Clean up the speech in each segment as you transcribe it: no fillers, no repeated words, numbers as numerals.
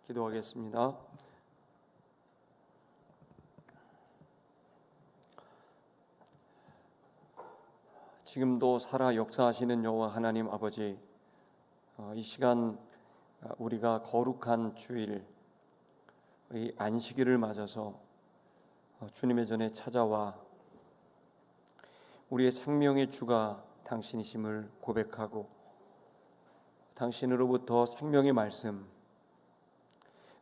기도하겠습니다. 지금도 살아 역사하시는 여호와 하나님 아버지, 이 시간 우리가 거룩한 주일 이 안식일을 맞아서 주님의 전에 찾아와 우리의 생명의 주가 당신이심을 고백하고 당신으로부터 생명의 말씀,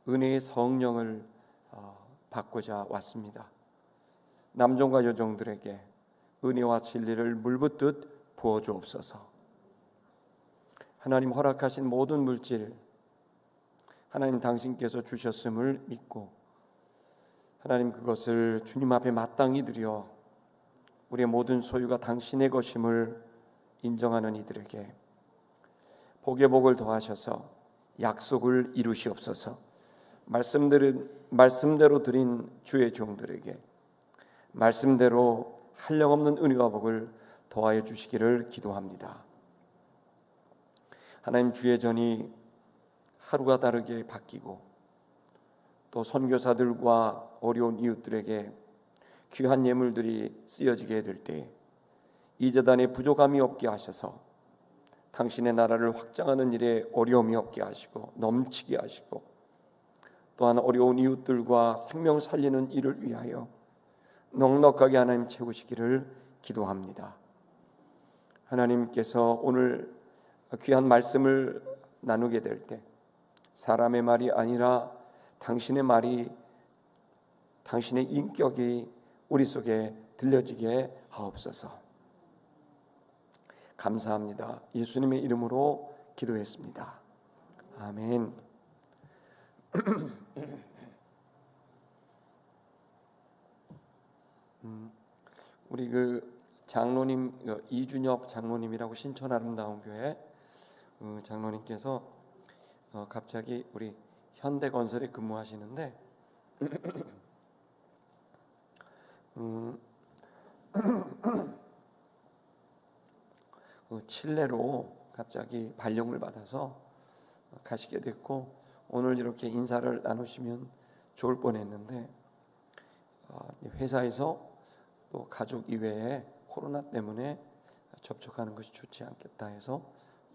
은혜의 성령을 받고자 왔습니다. 남종과 여종들에게 은혜와 진리를 물붓듯 부어주옵소서. 하나님 허락하신 모든 물질, 하나님 당신께서 주셨음을 믿고 하나님 그것을 주님 앞에 마땅히 드려 우리의 모든 소유가 당신의 것임을 인정하는 이들에게 복의 복을 더하셔서 약속을 이루시옵소서. 말씀대로 드린 주의 종들에게 말씀대로 한량없는 은혜와 복을 더하여 주시기를 기도합니다. 하나님, 주의 전이 하루가 다르게 바뀌고 또 선교사들과 어려운 이웃들에게 귀한 예물들이 쓰여지게 될 때 이 제단에 부족함이 없게 하셔서 당신의 나라를 확장하는 일에 어려움이 없게 하시고 넘치게 하시고 또한 어려운 이웃들과 생명 살리는 일을 위하여 넉넉하게 하나님 채우시기를 기도합니다. 하나님께서 오늘 귀한 말씀을 나누게 될 때 사람의 말이 아니라 당신의 말이, 당신의 인격이 우리 속에 들려지게 하옵소서. 감사합니다. 예수님의 이름으로 기도했습니다. 아멘. 우리 장로님, 이준혁 장로님이라고 신천 아름다운 교회 장로님께서 갑자기 우리 현대건설에 근무하시는데 칠레로 갑자기 발령을 받아서 가시게 됐고 오늘 이렇게 인사를 나누시면 좋을 뻔했는데 회사에서 또 가족 이외에 코로나 때문에 접촉하는 것이 좋지 않겠다 해서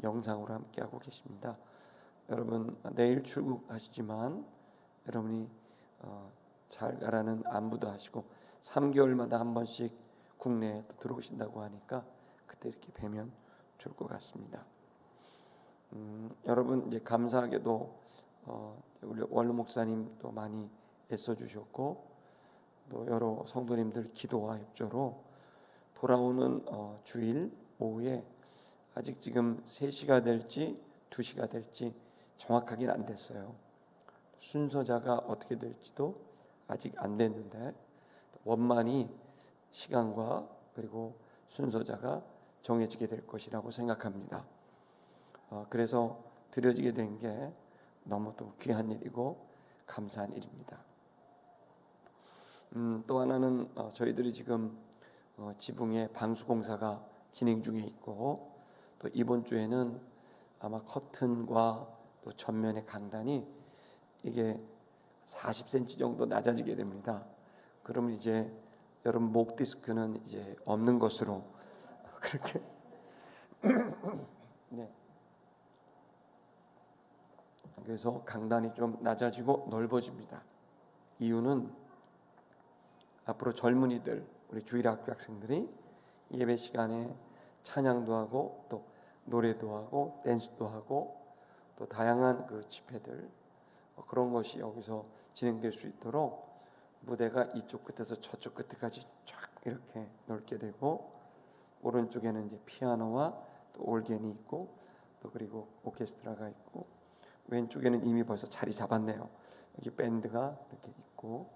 영상으로 함께하고 계십니다. 여러분 내일 출국하시지만 여러분이 잘 가라는 안부도 하시고 3개월마다 한 번씩 국내에 또 들어오신다고 하니까 그때 이렇게 뵈면 좋을 것 같습니다. 여러분 이제 감사하게도 우리 원로 목사님도 많이 애써주셨고 또 여러 성도님들 기도와 협조로 돌아오는 주일 오후에 아직 지금 3시가 될지 2시가 될지 정확하게는 안 됐어요. 순서자가 어떻게 될지도 아직 안 됐는데 원만히 시간과 그리고 순서자가 정해지게 될 것이라고 생각합니다. 그래서 드려지게 된 게 너무도 귀한 일이고 감사한 일입니다. 또 하나는 저희들이 지금 지붕에 방수공사가 진행 중에 있고 또 이번 주에는 아마 커튼과 또 전면의 강단이 이게 40cm 정도 낮아지게 됩니다. 그러면 이제 여러분 목 디스크는 이제 없는 것으로 그렇게 네. 그래서 강단이 좀 낮아지고 넓어집니다. 이유는 앞으로 젊은이들, 우리 주일학교 학생들이 예배 시간에 찬양도 하고 또 노래도 하고 댄스도 하고 또 다양한 집회들 그런 것이 여기서 진행될 수 있도록 무대가 이쪽 끝에서 저쪽 끝에까지 쫙 이렇게 넓게 되고 오른쪽에는 이제 피아노와 또 올겐이 있고 또 그리고 오케스트라가 있고 왼쪽에는 이미 벌써 자리 잡았네요. 여기 밴드가 이렇게 있고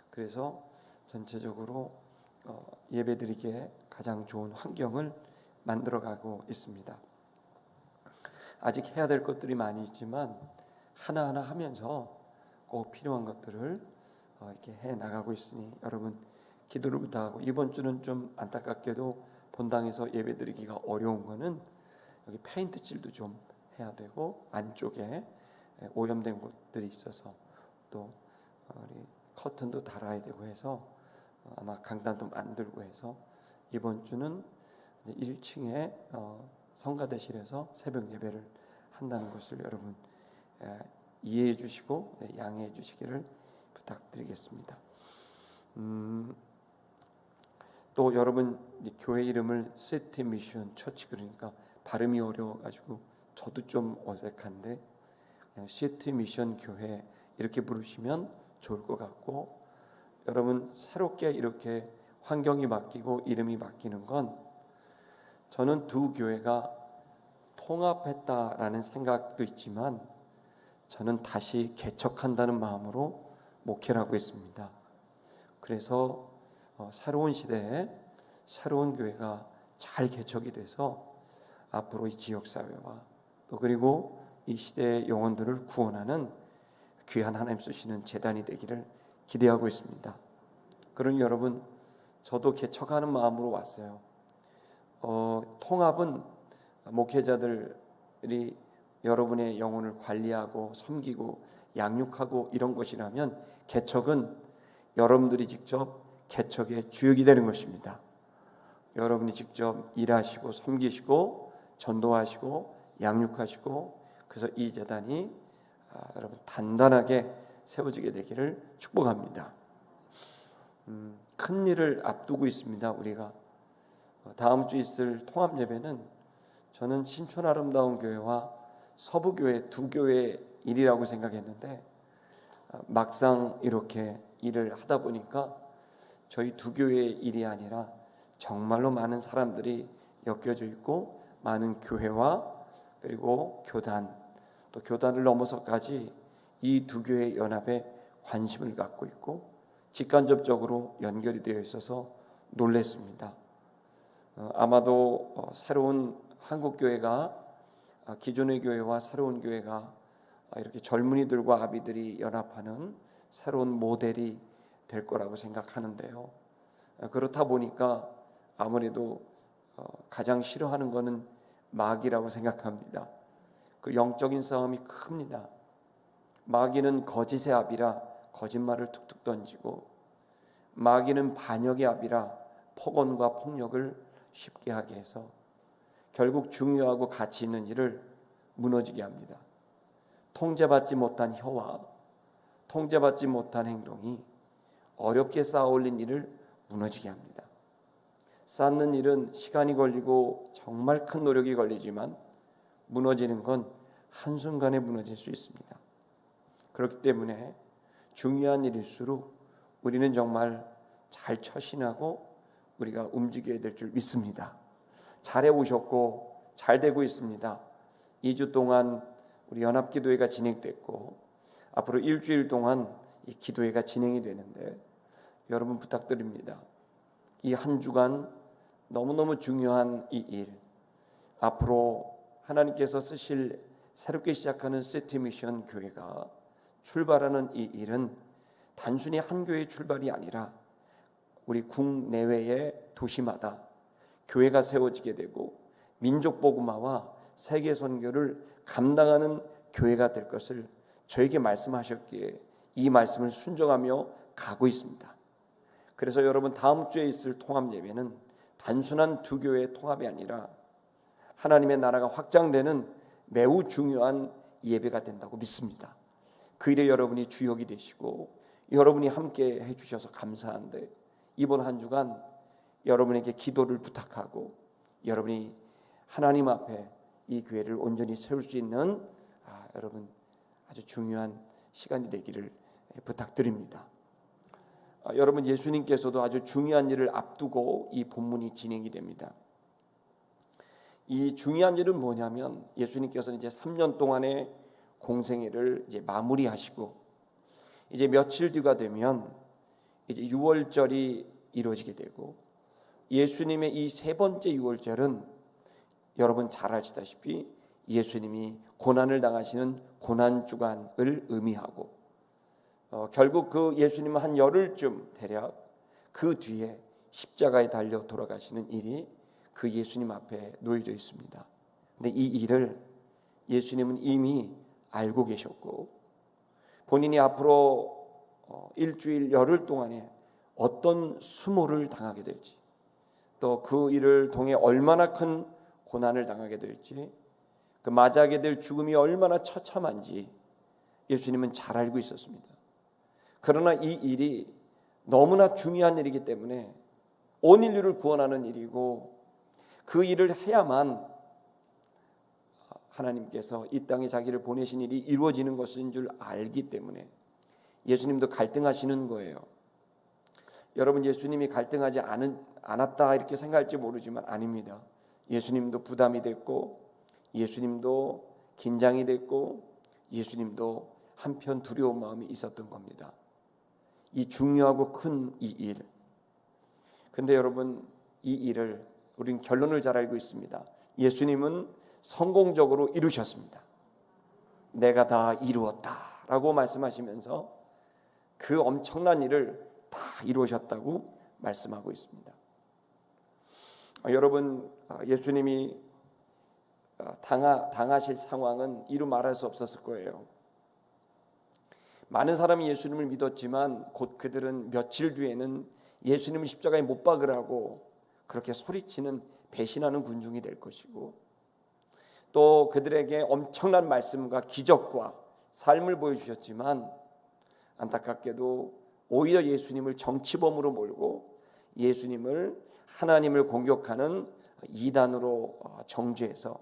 그래서 전체적으로 예배드리기에 가장 좋은 환경을 만들어가고 있습니다. 아직 해야 될 것들이 많이 있지만 하나하나 하면서 꼭 필요한 것들을 이렇게 해 나가고 있으니 여러분 기도를 부탁하고 이번 주는 좀 안타깝게도 본당에서 예배드리기가 어려운 거는 여기 페인트 칠도 좀 해야 되고 안쪽에 오염된 곳들이 있어서 또 우리 커튼도 달아야 되고 해서 아마 강단도 만들고 해서 이번 주는 이제 1층에 성가대실에서 새벽 예배를 한다는 것을 여러분 이해해 주시고 양해해 주시기를 부탁드리겠습니다. 또 여러분 교회 이름을 시티 미션 처치 그러니까 발음이 어려워가지고 저도 좀 어색한데 그냥 시티 미션 교회 이렇게 부르시면 좋을 것 같고, 여러분 새롭게 이렇게 환경이 바뀌고 이름이 바뀌는 건 저는 두 교회가 통합했다라는 생각도 있지만 저는 다시 개척한다는 마음으로 목회를 하고 있습니다. 그래서 새로운 시대에 새로운 교회가 잘 개척이 돼서 앞으로 이 지역사회와 또 그리고 이 시대의 영혼들을 구원하는 귀한 하나님 쓰시는 재단이 되기를 기대하고 있습니다. 그러니 여러분 저도 개척하는 마음으로 왔어요. 통합은 목회자들이 여러분의 영혼을 관리하고 섬기고 양육하고 이런 것이라면, 개척은 여러분들이 직접 개척의 주역이 되는 것입니다. 여러분이 직접 일하시고 섬기시고 전도하시고 양육하시고, 그래서 이 재단이 여러분 단단하게 세워지게 되기를 축복합니다. 큰 일을 앞두고 있습니다. 우리가 다음 주 있을 통합 예배는 저는 신촌 아름다운 교회와 서부교회 두 교회의 일이라고 생각했는데 막상 이렇게 일을 하다 보니까 저희 두 교회의 일이 아니라 정말로 많은 사람들이 엮여져 있고 많은 교회와 그리고 교단, 또 교단을 넘어서까지 이 두 교회의 연합에 관심을 갖고 있고 직간접적으로 연결이 되어 있어서 놀랐습니다. 아마도 새로운 한국교회가 기존의 교회와 새로운 교회가 이렇게 젊은이들과 아비들이 연합하는 새로운 모델이 될 거라고 생각하는데요. 그렇다 보니까 아무래도 가장 싫어하는 것은 마귀라고 생각합니다. 그 영적인 싸움이 큽니다. 마귀는 거짓의 압이라 거짓말을 툭툭 던지고, 마귀는 반역의 압이라 폭언과 폭력을 쉽게 하게 해서 결국 중요하고 가치 있는 일을 무너지게 합니다. 통제받지 못한 혀와 통제받지 못한 행동이 어렵게 쌓아올린 일을 무너지게 합니다. 쌓는 일은 시간이 걸리고 정말 큰 노력이 걸리지만 무너지는 건 한순간에 무너질 수 있습니다. 그렇기 때문에 중요한 일일수록 우리는 정말 잘 처신하고 우리가 움직여야 될 줄 믿습니다. 잘해 오셨고 잘 되고 있습니다. 2주 동안 우리 연합기도회가 진행됐고 앞으로 일주일 동안 이 기도회가 진행이 되는데, 여러분 부탁드립니다. 이 한 주간 너무너무 중요한 이 일, 앞으로 하나님께서 쓰실 새롭게 시작하는 시티 미션 교회가 출발하는 이 일은 단순히 한 교회의 출발이 아니라 우리 국내외의 도시마다 교회가 세워지게 되고 민족 복음화와 세계 선교를 감당하는 교회가 될 것을 저에게 말씀하셨기에 이 말씀을 순종하며 가고 있습니다. 그래서 여러분 다음 주에 있을 통합 예배는 단순한 두 교회의 통합이 아니라 하나님의 나라가 확장되는 매우 중요한 예배가 된다고 믿습니다. 그 일에 여러분이 주역이 되시고 여러분이 함께 해주셔서 감사한데, 이번 한 주간 여러분에게 기도를 부탁하고 여러분이 하나님 앞에 이 교회를 온전히 세울 수 있는 여러분 아주 중요한 시간이 되기를 부탁드립니다. 여러분 예수님께서도 아주 중요한 일을 앞두고 이 본문이 진행이 됩니다. 이 중요한 일은 뭐냐면, 예수님께서는 이제 3년 동안의 공생애를 이제 마무리하시고 이제 며칠 뒤가 되면 이제 유월절이 이루어지게 되고, 예수님의 이 세 번째 유월절은 여러분 잘 아시다시피 예수님이 고난을 당하시는 고난주간을 의미하고 결국 그 예수님은 한 열흘쯤 대략 그 뒤에 십자가에 달려 돌아가시는 일이 그 예수님 앞에 놓여져 있습니다. 근데 이 일을 예수님은 이미 알고 계셨고 본인이 앞으로 일주일 열흘 동안에 어떤 수모를 당하게 될지 또 그 일을 통해 얼마나 큰 고난을 당하게 될지 그 맞이하게 될 죽음이 얼마나 처참한지 예수님은 잘 알고 있었습니다. 그러나 이 일이 너무나 중요한 일이기 때문에 온 인류를 구원하는 일이고 그 일을 해야만 하나님께서 이 땅에 자기를 보내신 일이 이루어지는 것인 줄 알기 때문에 예수님도 갈등하시는 거예요. 여러분, 예수님이 갈등하지 않았다 이렇게 생각할지 모르지만 아닙니다. 예수님도 부담이 됐고 예수님도 긴장이 됐고 예수님도 한편 두려운 마음이 있었던 겁니다. 이 중요하고 큰 이 일. 근데 여러분, 이 일을 우린 결론을 잘 알고 있습니다. 예수님은 성공적으로 이루셨습니다. 내가 다 이루었다라고 말씀하시면서 그 엄청난 일을 다 이루셨다고 말씀하고 있습니다. 여러분, 예수님이 당하실 상황은 이루 말할 수 없었을 거예요. 많은 사람이 예수님을 믿었지만 곧 그들은 며칠 뒤에는 예수님을 십자가에 못 박으라고 그렇게 소리치는 배신하는 군중이 될 것이고 또 그들에게 엄청난 말씀과 기적과 삶을 보여주셨지만 안타깝게도 오히려 예수님을 정치범으로 몰고 예수님을 하나님을 공격하는 이단으로 정죄해서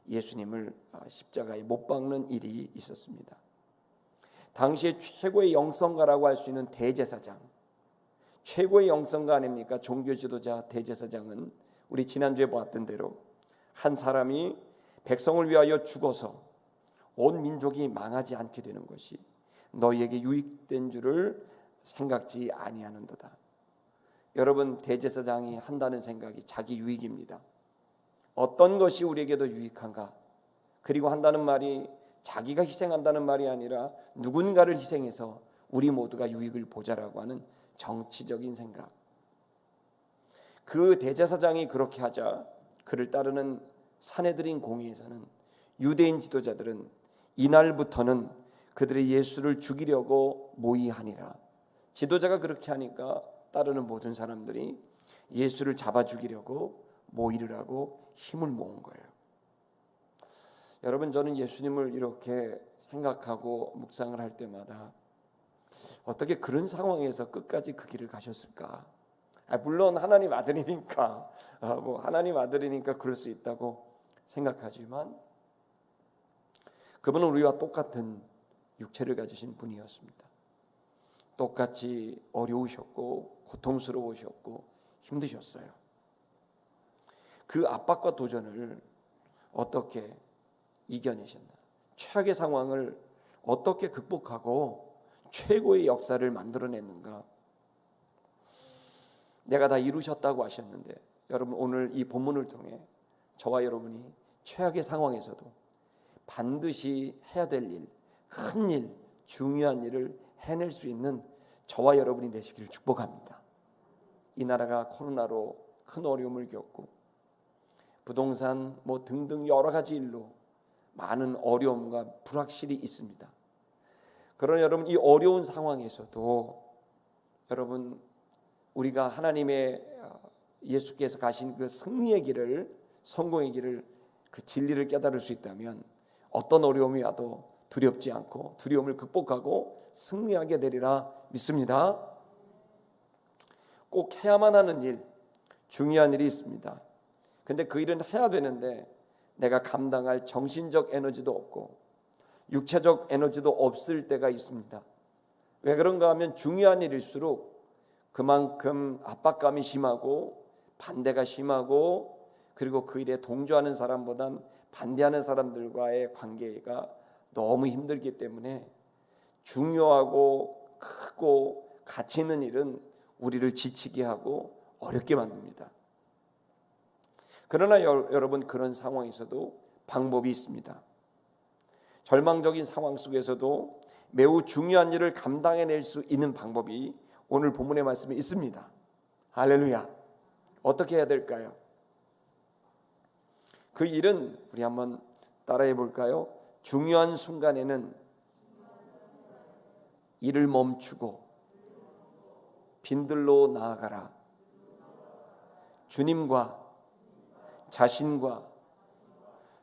예수님을 십자가에 못 박는 일이 있었습니다. 당시에 최고의 영성가라고 할 수 있는 대제사장, 최고의 영성가 아닙니까? 종교 지도자 대제사장은 우리 지난주에 보았던 대로 한 사람이 백성을 위하여 죽어서 온 민족이 망하지 않게 되는 것이 너희에게 유익된 줄을 생각지 아니하는도다. 여러분, 대제사장이 한다는 생각이 자기 유익입니다. 어떤 것이 우리에게 더 유익한가? 그리고 한다는 말이 자기가 희생한다는 말이 아니라 누군가를 희생해서 우리 모두가 유익을 보자라고 하는 정치적인 생각. 그 대제사장이 그렇게 하자 그를 따르는 산헤드린 공회에서는 유대인 지도자들은 이날부터는 그들의 예수를 죽이려고 모의하니라. 지도자가 그렇게 하니까 따르는 모든 사람들이 예수를 잡아 죽이려고 모의를 하고 힘을 모은 거예요. 여러분, 저는 예수님을 이렇게 생각하고 묵상을 할 때마다 어떻게 그런 상황에서 끝까지 그 길을 가셨을까? 물론 하나님 아들이니까 하나님 아들이니까 그럴 수 있다고 생각하지만 그분은 우리와 똑같은 육체를 가지신 분이었습니다. 똑같이 어려우셨고 고통스러우셨고 힘드셨어요. 그 압박과 도전을 어떻게 이겨내셨나? 최악의 상황을 어떻게 극복하고 최고의 역사를 만들어냈는가? 내가 다 이루셨다고 하셨는데 여러분, 오늘 이 본문을 통해 저와 여러분이 최악의 상황에서도 반드시 해야 될 일, 큰 일, 중요한 일을 해낼 수 있는 저와 여러분이 되시기를 축복합니다. 이 나라가 코로나로 큰 어려움을 겪고 부동산 등등 여러 가지 일로 많은 어려움과 불확실이 있습니다. 그러나 여러분, 이 어려운 상황에서도 여러분, 우리가 하나님의 예수께서 가신 그 승리의 길을, 성공의 길을, 그 진리를 깨달을 수 있다면 어떤 어려움이 와도 두렵지 않고 두려움을 극복하고 승리하게 되리라 믿습니다. 꼭 해야만 하는 일, 중요한 일이 있습니다. 근데 그 일은 해야 되는데 내가 감당할 정신적 에너지도 없고 육체적 에너지도 없을 때가 있습니다. 왜 그런가 하면 중요한 일일수록 그만큼 압박감이 심하고 반대가 심하고 그리고 그 일에 동조하는 사람보단 반대하는 사람들과의 관계가 너무 힘들기 때문에 중요하고 크고 가치 있는 일은 우리를 지치게 하고 어렵게 만듭니다. 그러나 여러분, 그런 상황에서도 방법이 있습니다. 절망적인 상황 속에서도 매우 중요한 일을 감당해낼 수 있는 방법이 오늘 본문의 말씀에 있습니다. 할렐루야. 어떻게 해야 될까요? 그 일은 우리 한번 따라해 볼까요? 중요한 순간에는 일을 멈추고 빈들로 나아가라. 주님과 자신과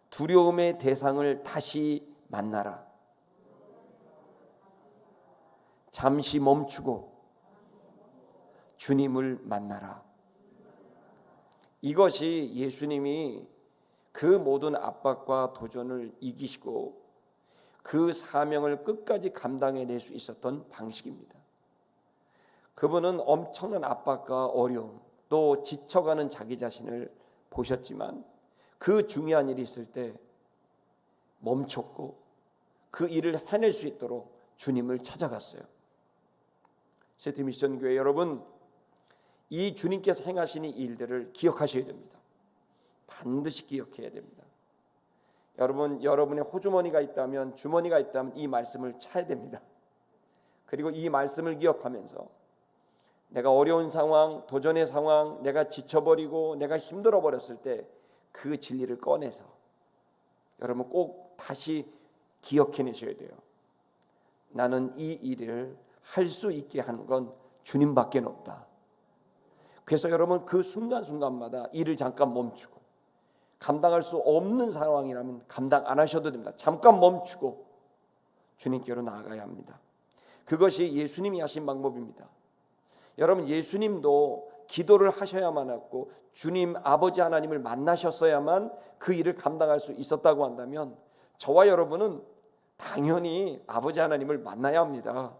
두려움의 대상을 다시 만나라. 잠시 멈추고 주님을 만나라. 이것이 예수님이 그 모든 압박과 도전을 이기시고 그 사명을 끝까지 감당해낼 수 있었던 방식입니다. 그분은 엄청난 압박과 어려움, 또 지쳐가는 자기 자신을 보셨지만 그 중요한 일이 있을 때 멈췄고 그 일을 해낼 수 있도록 주님을 찾아갔어요. 세트미션교회 여러분, 이 주님께서 행하시는 일들을 기억하셔야 됩니다. 반드시 기억해야 됩니다. 여러분, 여러분의 호주머니가 있다면, 주머니가 있다면 이 말씀을 차야 됩니다. 그리고 이 말씀을 기억하면서 내가 어려운 상황, 도전의 상황, 내가 지쳐버리고 내가 힘들어 버렸을 때 그 진리를 꺼내서 여러분 꼭 다시 기억해내셔야 돼요. 나는 이 일을 할 수 있게 한 건 주님밖에 없다. 그래서 여러분 그 순간순간마다 일을 잠깐 멈추고, 감당할 수 없는 상황이라면 감당 안 하셔도 됩니다. 잠깐 멈추고 주님께로 나아가야 합니다. 그것이 예수님이 하신 방법입니다. 여러분, 예수님도 기도를 하셔야만 했고 주님 아버지 하나님을 만나셨어야만 그 일을 감당할 수 있었다고 한다면 저와 여러분은 당연히 아버지 하나님을 만나야 합니다.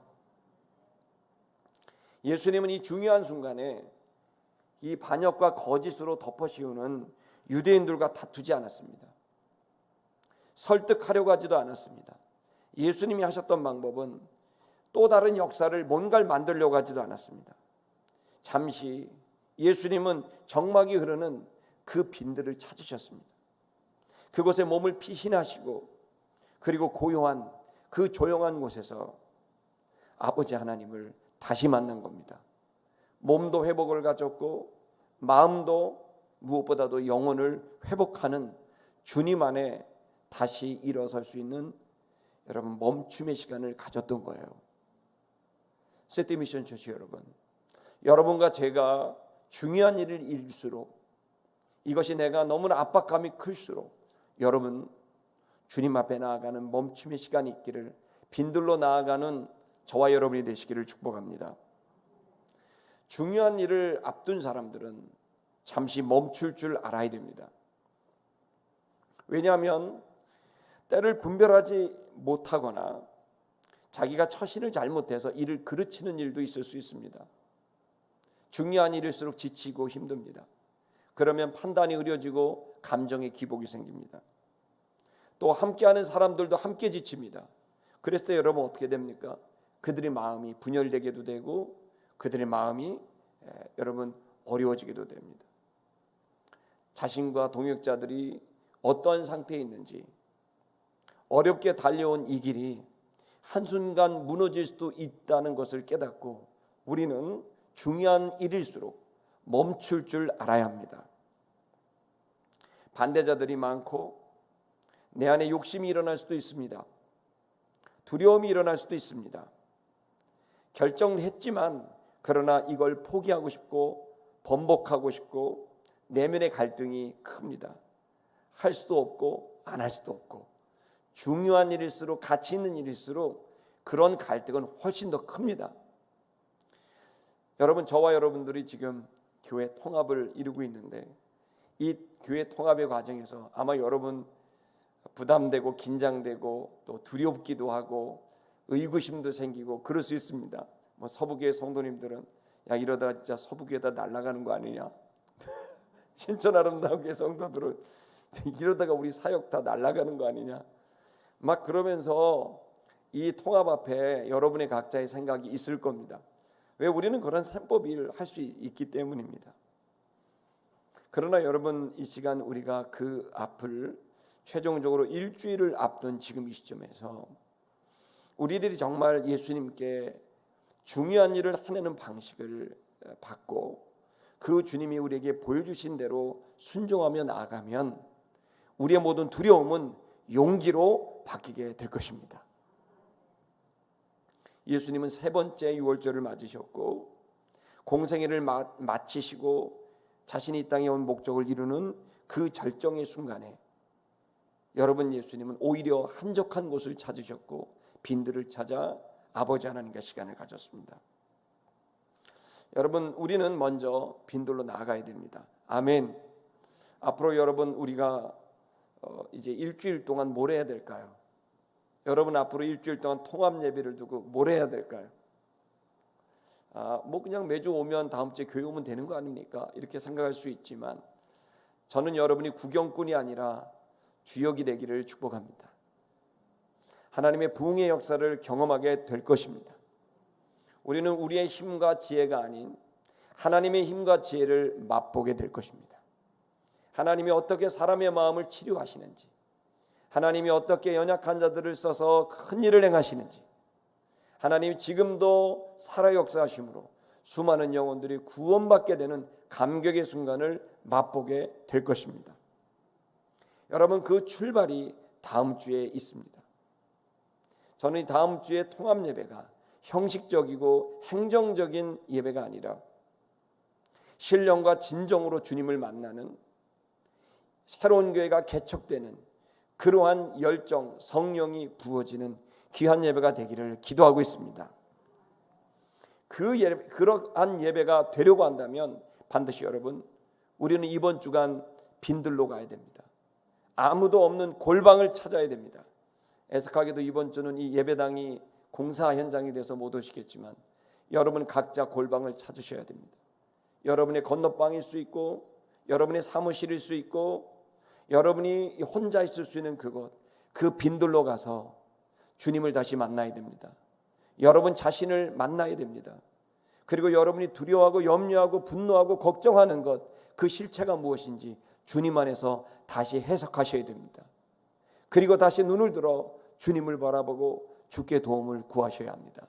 예수님은 이 중요한 순간에 이 반역과 거짓으로 덮어씌우는 유대인들과 다투지 않았습니다. 설득하려고 하지도 않았습니다. 예수님이 하셨던 방법은 또 다른 역사를 뭔가를 만들려고 하지도 않았습니다. 잠시 예수님은 정막이 흐르는 그 빈들을 찾으셨습니다. 그곳에 몸을 피신하시고 그리고 고요한 그 조용한 곳에서 아버지 하나님을 다시 만난 겁니다. 몸도 회복을 가졌고 마음도 무엇보다도 영혼을 회복하는 주님 안에 다시 일어설 수 있는 여러분 멈춤의 시간을 가졌던 거예요. 세트미션 처치 여러분, 여러분과 제가 중요한 일을 일수록, 이것이 내가 너무나 압박감이 클수록 여러분 주님 앞에 나아가는 멈춤의 시간이 있기를, 빈들로 나아가는 저와 여러분이 되시기를 축복합니다. 중요한 일을 앞둔 사람들은 잠시 멈출 줄 알아야 됩니다. 왜냐하면 때를 분별하지 못하거나 자기가 처신을 잘못해서 일을 그르치는 일도 있을 수 있습니다. 중요한 일일수록 지치고 힘듭니다. 그러면 판단이 흐려지고 감정의 기복이 생깁니다. 또 함께하는 사람들도 함께 지칩니다. 그랬을 때 여러분 어떻게 됩니까? 그들의 마음이 분열되게도 되고 그들의 마음이 여러분 어려워지기도 됩니다. 자신과 동역자들이 어떤 상태에 있는지, 어렵게 달려온 이 길이 한순간 무너질 수도 있다는 것을 깨닫고 우리는 중요한 일일수록 멈출 줄 알아야 합니다. 반대자들이 많고 내 안에 욕심이 일어날 수도 있습니다. 두려움이 일어날 수도 있습니다. 결정했지만 그러나 이걸 포기하고 싶고 번복하고 싶고 내면의 갈등이 큽니다. 할 수도 없고 안 할 수도 없고, 중요한 일일수록, 가치 있는 일일수록 그런 갈등은 훨씬 더 큽니다. 여러분, 저와 여러분들이 지금 교회 통합을 이루고 있는데 이 교회 통합의 과정에서 아마 여러분 부담되고 긴장되고 또 두렵기도 하고 의구심도 생기고 그럴 수 있습니다. 뭐 서부교회 성도님들은 야 이러다 진짜 서부교회다 날아가는 거 아니냐, 신천 아름다운교회 성도들은 이러다가 우리 사역 다 날아가는 거 아니냐, 막 그러면서 이 통합 앞에 여러분의 각자의 생각이 있을 겁니다. 왜? 우리는 그런 셈법을 할 수 있기 때문입니다. 그러나 여러분, 이 시간 우리가 그 앞을 최종적으로 일주일을 앞둔 지금 이 시점에서 우리들이 정말 예수님께 중요한 일을 해내는 방식을 받고 그 주님이 우리에게 보여주신 대로 순종하며 나아가면 우리의 모든 두려움은 용기로 바뀌게 될 것입니다. 예수님은 세 번째 유월절을 맞으셨고 공생애를 마치시고 자신이 이 땅에 온 목적을 이루는 그 절정의 순간에 여러분, 예수님은 오히려 한적한 곳을 찾으셨고 빈들을 찾아 아버지 하나님과 시간을 가졌습니다. 여러분, 우리는 먼저 빈들로 나아가야 됩니다. 아멘. 앞으로 여러분, 우리가 이제 일주일 동안 뭘 해야 될까요? 여러분, 앞으로 일주일 동안 통합 예배를 두고 뭘 해야 될까요? 뭐 그냥 매주 오면 다음 주에 교회 오면 되는 거 아닙니까? 이렇게 생각할 수 있지만 저는 여러분이 구경꾼이 아니라 주역이 되기를 축복합니다. 하나님의 부흥의 역사를 경험하게 될 것입니다. 우리는 우리의 힘과 지혜가 아닌 하나님의 힘과 지혜를 맛보게 될 것입니다. 하나님이 어떻게 사람의 마음을 치료하시는지, 하나님이 어떻게 연약한 자들을 써서 큰 일을 행하시는지, 하나님이 지금도 살아 역사하심으로 수많은 영혼들이 구원받게 되는 감격의 순간을 맛보게 될 것입니다. 여러분, 그 출발이 다음 주에 있습니다. 저는 이 다음 주에 통합 예배가 형식적이고 행정적인 예배가 아니라 신령과 진정으로 주님을 만나는 새로운 교회가 개척되는 그러한 열정, 성령이 부어지는 귀한 예배가 되기를 기도하고 있습니다. 그러한 예배가 되려고 한다면 반드시 여러분, 우리는 이번 주간 빈들로 가야 됩니다. 아무도 없는 골방을 찾아야 됩니다. 애석하게도 이번 주는 이 예배당이 공사 현장이 돼서 못 오시겠지만 여러분 각자 골방을 찾으셔야 됩니다. 여러분의 건너방일 수 있고 여러분의 사무실일 수 있고 여러분이 혼자 있을 수 있는 그곳, 그 빈들로 가서 주님을 다시 만나야 됩니다. 여러분 자신을 만나야 됩니다. 그리고 여러분이 두려워하고 염려하고 분노하고 걱정하는 것, 그 실체가 무엇인지 주님 안에서 다시 해석하셔야 됩니다. 그리고 다시 눈을 들어 주님을 바라보고 주께 도움을 구하셔야 합니다.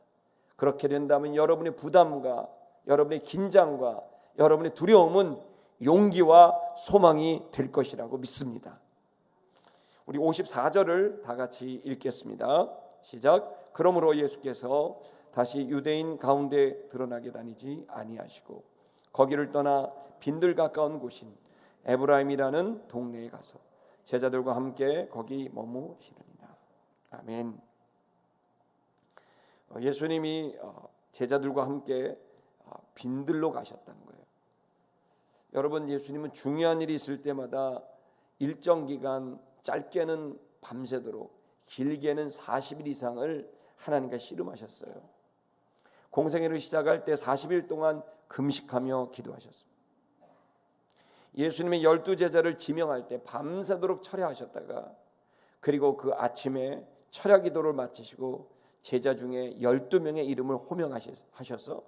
그렇게 된다면 여러분의 부담과 여러분의 긴장과 여러분의 두려움은 용기와 소망이 될 것이라고 믿습니다. 우리 54절을 다 같이 읽겠습니다. 시작. 그러므로 예수께서 다시 유대인 가운데 드러나게 다니지 아니하시고 거기를 떠나 빈들 가까운 곳인 에브라임이라는 동네에 가서 제자들과 함께 거기 머무시느니라. 아멘. 예수님이 제자들과 함께 빈들로 가셨다는 거예요. 여러분, 예수님은 중요한 일이 있을 때마다 일정 기간, 짧게는 밤새도록 길게는 40일 이상을 하나님과 씨름하셨어요. 공생애를 시작할 때 40일 동안 금식하며 기도하셨습니다. 예수님의 12제자를 지명할 때 밤새도록 철야하셨다가 그리고 그 아침에 철야 기도를 마치시고 제자 중에 12명의 이름을 호명하셔서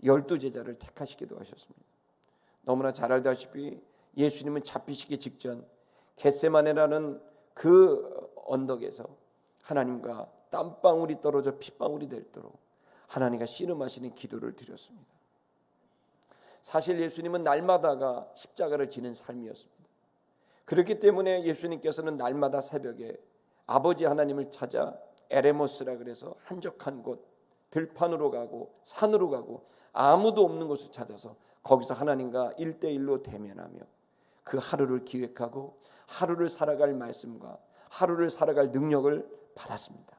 12제자를 택하시기도 하셨습니다. 너무나 잘 알다시피 예수님은 잡히시기 직전 겟세마네라는 그 언덕에서 하나님과 땀방울이 떨어져 핏방울이 될도록 하나님과 씨름하시는 기도를 드렸습니다. 사실 예수님은 날마다가 십자가를 지는 삶이었습니다. 그렇기 때문에 예수님께서는 날마다 새벽에 아버지 하나님을 찾아 에레모스라 그래서 한적한 곳, 들판으로 가고 산으로 가고 아무도 없는 곳을 찾아서 거기서 하나님과 1대1로 대면하며 그 하루를 기획하고 하루를 살아갈 말씀과 하루를 살아갈 능력을 받았습니다.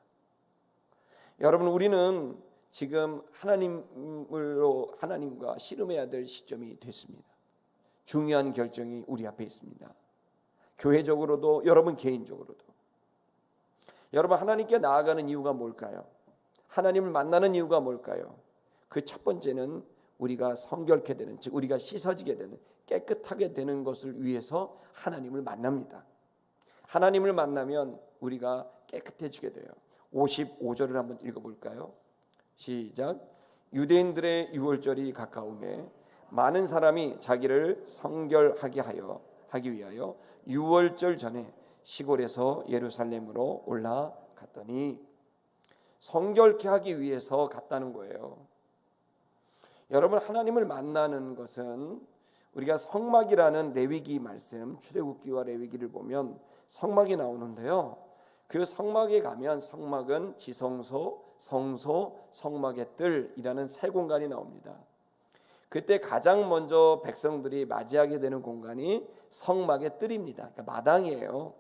여러분, 우리는 지금 하나님과 씨름해야 될 시점이 됐습니다. 중요한 결정이 우리 앞에 있습니다. 교회적으로도 여러분 개인적으로도. 여러분, 하나님께 나아가는 이유가 뭘까요? 하나님을 만나는 이유가 뭘까요? 그 첫 번째는 우리가 성결케 되는, 즉 우리가 씻어지게 되는, 깨끗하게 되는 것을 위해서 하나님을 만납니다. 하나님을 만나면 우리가 깨끗해지게 돼요. 55절을 한번 읽어볼까요? 시작. 유대인들의 유월절이 가까우매 많은 사람이 자기를 성결하게 하기 위하여 유월절 전에 시골에서 예루살렘으로 올라갔더니, 성결케 하기 위해서 갔다는 거예요. 여러분, 하나님을 만나는 것은 우리가 성막이라는 레위기 말씀, 출애굽기와 레위기를 보면 성막이 나오는데요, 그 성막에 가면 성막은 지성소, 성소, 성막의 뜰이라는 세 공간이 나옵니다. 그때 가장 먼저 백성들이 맞이하게 되는 공간이 성막의 뜰입니다. 그러니까 마당이에요.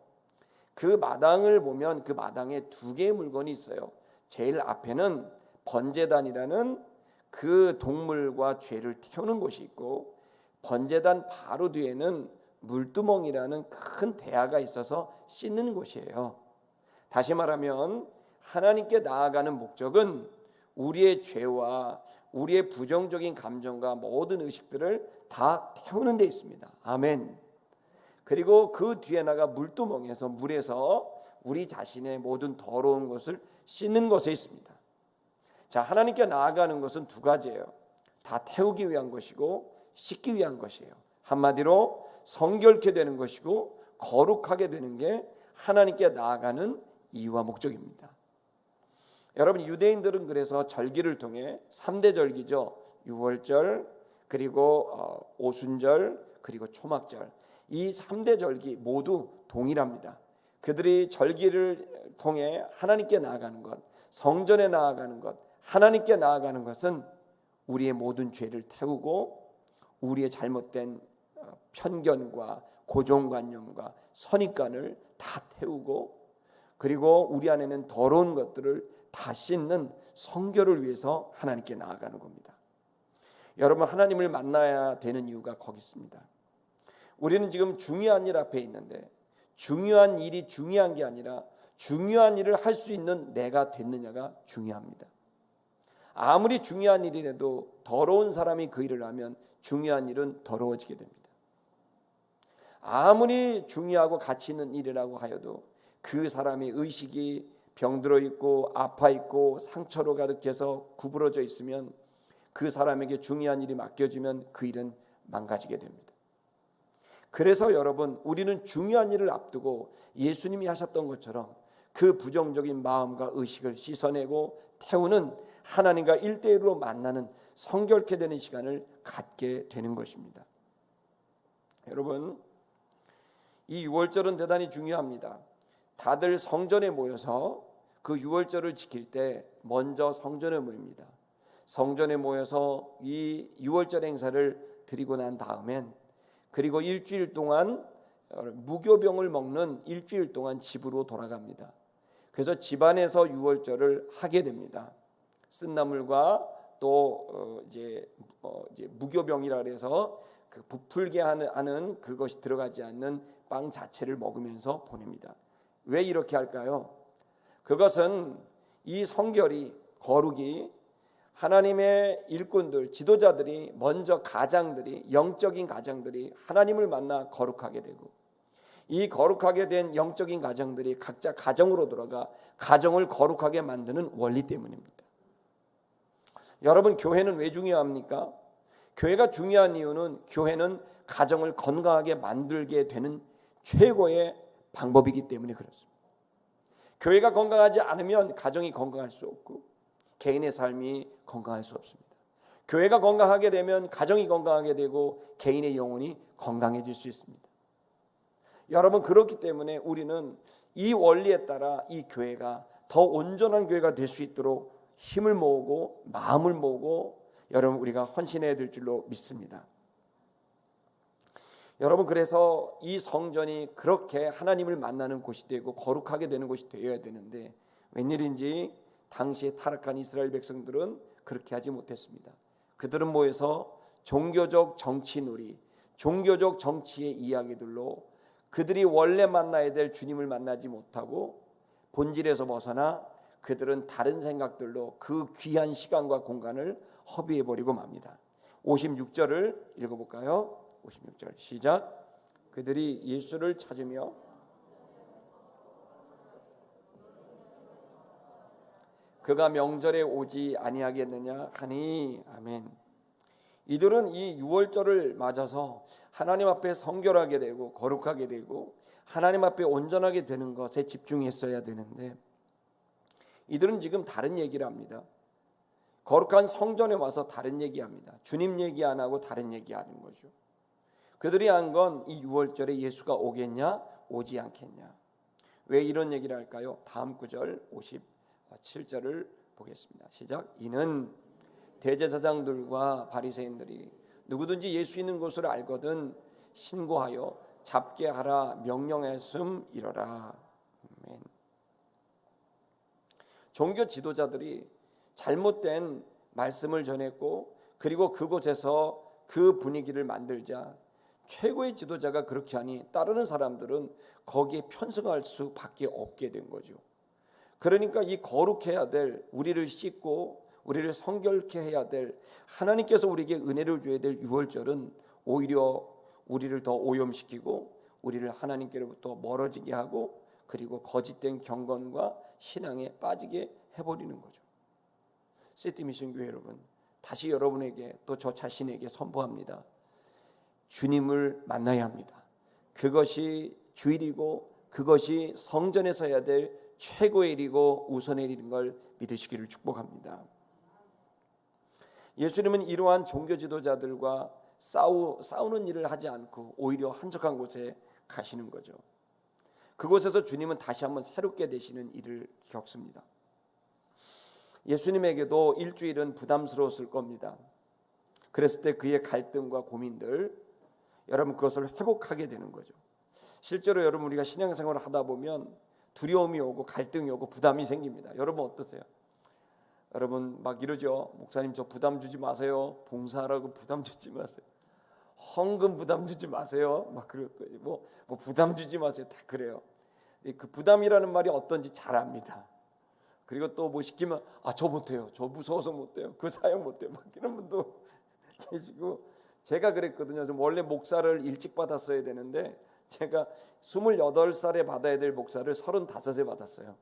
그 마당을 보면 그 마당에 두 개의 물건이 있어요. 제일 앞에는 번제단이라는 그 동물과 죄를 태우는 곳이 있고, 번제단 바로 뒤에는 물두멍이라는 큰 대야가 있어서 씻는 곳이에요. 다시 말하면 하나님께 나아가는 목적은 우리의 죄와 우리의 부정적인 감정과 모든 의식들을 다 태우는 데 있습니다. 아멘. 그리고 그 뒤에 나가 물두멍에서, 물에서 우리 자신의 모든 더러운 것을 씻는 것에 있습니다. 자, 하나님께 나아가는 것은 두 가지예요. 다 태우기 위한 것이고 씻기 위한 것이에요. 한마디로 성결케 되는 것이고 거룩하게 되는 게 하나님께 나아가는 이유와 목적입니다. 여러분, 유대인들은 그래서 절기를 통해 3대 절기죠. 유월절, 그리고 오순절, 그리고 초막절, 이 3대 절기 모두 동일합니다. 그들이 절기를 통해 하나님께 나아가는 것, 성전에 나아가는 것, 하나님께 나아가는 것은 우리의 모든 죄를 태우고 우리의 잘못된 편견과 고정관념과 선입관을 다 태우고, 그리고 우리 안에는 더러운 것들을 다 씻는 성결을 위해서 하나님께 나아가는 겁니다. 여러분, 하나님을 만나야 되는 이유가 거기 있습니다. 우리는 지금 중요한 일 앞에 있는데, 중요한 일이 중요한 게 아니라 중요한 일을 할 수 있는 내가 됐느냐가 중요합니다. 아무리 중요한 일이라도 더러운 사람이 그 일을 하면 중요한 일은 더러워지게 됩니다. 아무리 중요하고 가치 있는 일이라고 하여도 그 사람의 의식이 병들어 있고 아파 있고 상처로 가득해서 구부러져 있으면, 그 사람에게 중요한 일이 맡겨지면 그 일은 망가지게 됩니다. 그래서 여러분, 우리는 중요한 일을 앞두고 예수님이 하셨던 것처럼 그 부정적인 마음과 의식을 씻어내고 태우는, 하나님과 1대1로 만나는 성결케 되는 시간을 갖게 되는 것입니다. 여러분, 이 유월절은 대단히 중요합니다. 다들 성전에 모여서 그 유월절을 지킬 때 먼저 성전에 모입니다. 성전에 모여서 이 유월절 행사를 드리고 난 다음엔, 그리고 일주일 동안 무교병을 먹는 일주일 동안 집으로 돌아갑니다. 그래서 집안에서 유월절을 하게 됩니다. 쓴나물과 또 이제 무교병이라 그래서 그 부풀게 하는 그것이 들어가지 않는 빵 자체를 먹으면서 보냅니다. 왜 이렇게 할까요? 그것은 이 성결이, 거룩이, 하나님의 일꾼들, 지도자들이 먼저 가장들이, 영적인 가장들이 하나님을 만나 거룩하게 되고, 이 거룩하게 된 영적인 가정들이 각자 가정으로 돌아가 가정을 거룩하게 만드는 원리 때문입니다. 여러분, 교회는 왜 중요합니까? 교회가 중요한 이유는 교회는 가정을 건강하게 만들게 되는 최고의 방법이기 때문에 그렇습니다. 교회가 건강하지 않으면 가정이 건강할 수 없고 개인의 삶이 건강할 수 없습니다. 교회가 건강하게 되면 가정이 건강하게 되고 개인의 영혼이 건강해질 수 있습니다. 여러분, 그렇기 때문에 우리는 이 원리에 따라 이 교회가 더 온전한 교회가 될 수 있도록 힘을 모으고 마음을 모으고 여러분, 우리가 헌신해야 될 줄로 믿습니다. 여러분, 그래서 이 성전이 그렇게 하나님을 만나는 곳이 되고 거룩하게 되는 곳이 되어야 되는데, 웬일인지 당시에 타락한 이스라엘 백성들은 그렇게 하지 못했습니다. 그들은 모여서 종교적 정치놀이, 종교적 정치의 이야기들로 그들이 원래 만나야 될 주님을 만나지 못하고 본질에서 벗어나 그들은 다른 생각들로 그 귀한 시간과 공간을 허비해버리고 맙니다. 56절을 읽어볼까요? 56절 시작. 그들이 예수를 찾으며 그가 명절에 오지 아니하겠느냐 하니. 아멘. 이들은 이 유월절을 맞아서 하나님 앞에 성결하게 되고 거룩하게 되고 하나님 앞에 온전하게 되는 것에 집중했어야 되는데, 이들은 지금 다른 얘기를 합니다. 거룩한 성전에 와서 다른 얘기합니다. 주님 얘기 안 하고 다른 얘기하는 거죠. 그들이 한 건 이 유월절에 예수가 오겠냐 오지 않겠냐. 왜 이런 얘기를 할까요? 다음 구절 57절을 보겠습니다. 시작. 이는 대제사장들과 바리새인들이 누구든지 예수 있는 곳을 알거든 신고하여 잡게 하라 명령했음이러라. 아멘. 종교 지도자들이 잘못된 말씀을 전했고 그리고 그곳에서 그 분위기를 만들자 최고의 지도자가 그렇게 하니 따르는 사람들은 거기에 편승할 수밖에 없게 된 거죠. 그러니까 이 거룩해야 될, 우리를 씻고 우리를 성결케 해야 될, 하나님께서 우리에게 은혜를 줘야 될 유월절은 오히려 우리를 더 오염시키고 우리를 하나님께로부터 멀어지게 하고 그리고 거짓된 경건과 신앙에 빠지게 해버리는 거죠. 시티 미션 교회 여러분, 다시 여러분에게 또 저 자신에게 선포합니다. 주님을 만나야 합니다. 그것이 주일이고 그것이 성전에서 해야 될 최고의 일이고 우선의 일인 걸 믿으시기를 축복합니다. 예수님은 이러한 종교 지도자들과 싸우는 일을 하지 않고 오히려 한적한 곳에 가시는 거죠. 그곳에서 주님은 다시 한번 새롭게 되시는 일을 겪습니다. 예수님에게도 일주일은 부담스러웠을 겁니다. 그랬을 때 그의 갈등과 고민들, 여러분 그것을 회복하게 되는 거죠. 실제로 여러분 우리가 신앙생활을 하다 보면 두려움이 오고 갈등이 오고 부담이 생깁니다. 여러분 어떠세요? 여러분 막 이러죠. 목사님 저 부담 주지 마세요. 봉사하라고 부담 주지 마세요. 헌금 부담 주지 마세요. 막 그러고 뭐 부담 주지 마세요. 다 그래요. 그 부담이라는 말이 어떤지 잘 압니다. 그리고 또 뭐 시키면 저 못해요. 저 무서워서 못해요. 그 사역 못해요. 막 이런 분도 계시고 제가 그랬거든요. 좀 원래 목사를 일찍 받았어야 되는데 제가 28살에 받아야 될 목사를 35에 받았어요.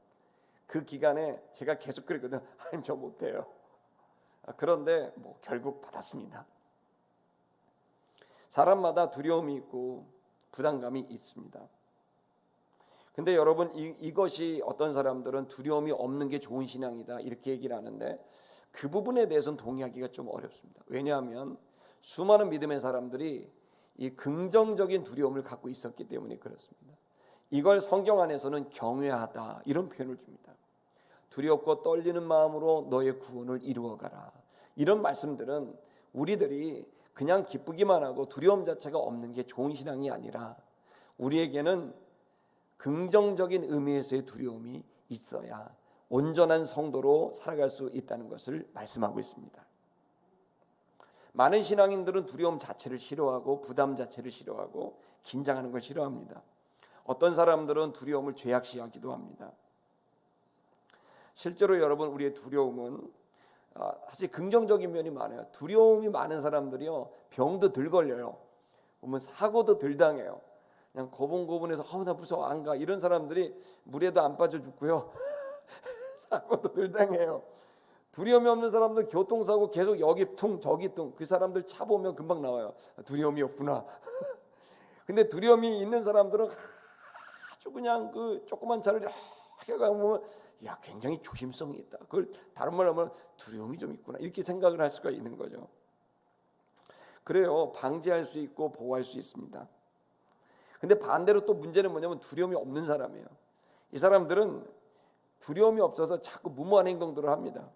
그 기간에 제가 계속 그랬거든요. 하나님 저 못해요. 그런데 뭐 결국 받았습니다. 사람마다 두려움이 있고 부담감이 있습니다. 근데 여러분 이것이 어떤 사람들은 두려움이 없는 게 좋은 신앙이다 이렇게 얘기를 하는데 그 부분에 대해서는 동의하기가 좀 어렵습니다. 왜냐하면 수많은 믿음의 사람들이 이 긍정적인 두려움을 갖고 있었기 때문에 그렇습니다. 이걸 성경 안에서는 경외하다 이런 표현을 줍니다. 두렵고 떨리는 마음으로 너의 구원을 이루어가라. 이런 말씀들은 우리들이 그냥 기쁘기만 하고 두려움 자체가 없는 게 좋은 신앙이 아니라 우리에게는 긍정적인 의미에서의 두려움이 있어야 온전한 성도로 살아갈 수 있다는 것을 말씀하고 있습니다. 많은 신앙인들은 두려움 자체를 싫어하고 부담 자체를 싫어하고 긴장하는 걸 싫어합니다. 어떤 사람들은 두려움을 죄악시하기도 합니다. 실제로 여러분 우리의 두려움은 사실 긍정적인 면이 많아요. 두려움이 많은 사람들이요 병도 덜 걸려요. 보면 사고도 덜 당해요. 그냥 고분고분해서 나 무서워 안 가 이런 사람들이 물에도 안 빠져 죽고요. 사고도 덜 당해요. 두려움이 없는 사람들 교통사고 계속 여기 퉁 저기 퉁 그 사람들 차 보면 금방 나와요. 두려움이 없구나. 근데 두려움이 있는 사람들은 아주 그냥 그 조그만 차를 이렇게 가보면 굉장히 조심성이 있다. 그걸 다른 말로 하면 두려움이 좀 있구나 이렇게 생각을 할 수가 있는 거죠. 그래요. 방지할 수 있고 보호할 수 있습니다. 근데 반대로 또 문제는 뭐냐면 두려움이 없는 사람이에요. 이 사람들은 두려움이 없어서 자꾸 무모한 행동들을 합니다.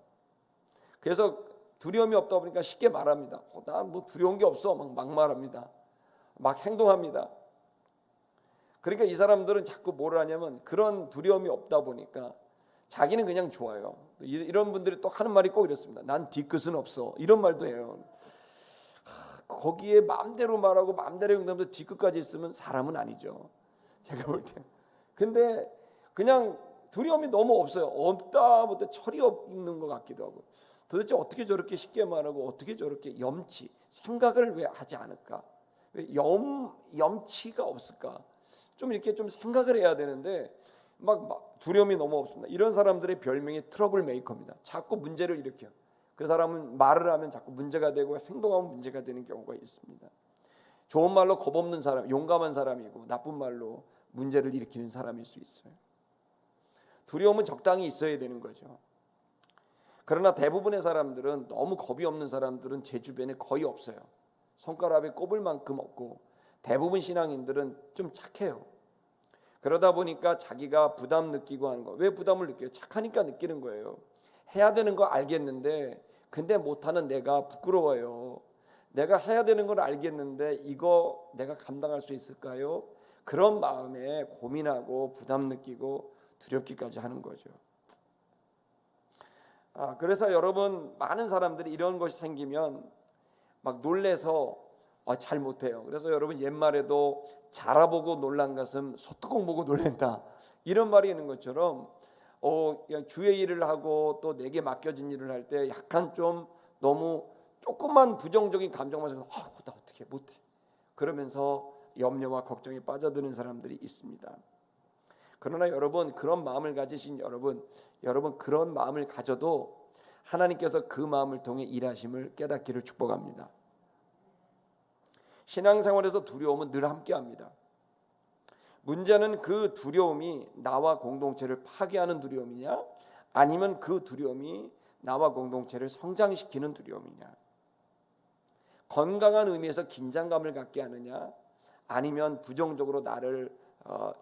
그래서 두려움이 없다 보니까 쉽게 말합니다. 나 뭐 두려운 게 없어 막 말합니다. 막 행동합니다. 그러니까 이 사람들은 자꾸 뭘 하냐면 그런 두려움이 없다 보니까 자기는 그냥 좋아요. 이런 분들이 또 하는 말이 꼭 이렇습니다. 난 뒤끝은 없어 이런 말도 해요. 거기에 마음대로 말하고 마음대로 행동하면서 뒤끝까지 있으면 사람은 아니죠. 제가 볼 때. 근데 그냥 두려움이 너무 없어요. 없다 못해 철이 없는 것 같기도 하고 도대체 어떻게 저렇게 쉽게 말하고 어떻게 저렇게 생각을 왜 하지 않을까? 왜 염치가 없을까? 좀 이렇게 좀 생각을 해야 되는데 막 두려움이 너무 없습니다. 이런 사람들의 별명이 트러블 메이커입니다. 자꾸 문제를 일으켜요. 그 사람은 말을 하면 자꾸 문제가 되고 행동하면 문제가 되는 경우가 있습니다. 좋은 말로 겁없는 사람, 용감한 사람이고 나쁜 말로 문제를 일으키는 사람일 수 있어요. 두려움은 적당히 있어야 되는 거죠. 그러나 대부분의 사람들은 너무 겁이 없는 사람들은 제 주변에 거의 없어요. 손가락에 꼽을 만큼 없고 대부분 신앙인들은 좀 착해요. 그러다 보니까 자기가 부담 느끼고 하는 거. 왜 부담을 느껴요? 착하니까 느끼는 거예요. 해야 되는 거 알겠는데 근데 못하는 내가 부끄러워요. 내가 해야 되는 걸 알겠는데 이거 내가 감당할 수 있을까요? 그런 마음에 고민하고 부담 느끼고 두렵기까지 하는 거죠. 그래서 여러분, 많은 사람들이 이런 것이 생기면 막 놀래서 잘 못해요. 그래서 여러분, 옛말에도 자라보고 놀란 것은 소뚜껑 보고 놀랜다, 이런 말이 있는 것처럼 그냥 주의 일을 하고 또 내게 맡겨진 일을 할 때 약간 좀 너무 조금만 부정적인 감정만 생겨서 나 어떻게 못해, 그러면서 염려와 걱정에 빠져드는 사람들이 있습니다. 그러나 여러분, 그런 마음을 가지신 여러분 그런 마음을 가져도 하나님께서 그 마음을 통해 일하심을 깨닫기를 축복합니다. 신앙생활에서 두려움은 늘 함께합니다. 문제는 그 두려움이 나와 공동체를 파괴하는 두려움이냐, 아니면 그 두려움이 나와 공동체를 성장시키는 두려움이냐. 건강한 의미에서 긴장감을 갖게 하느냐, 아니면 부정적으로 나를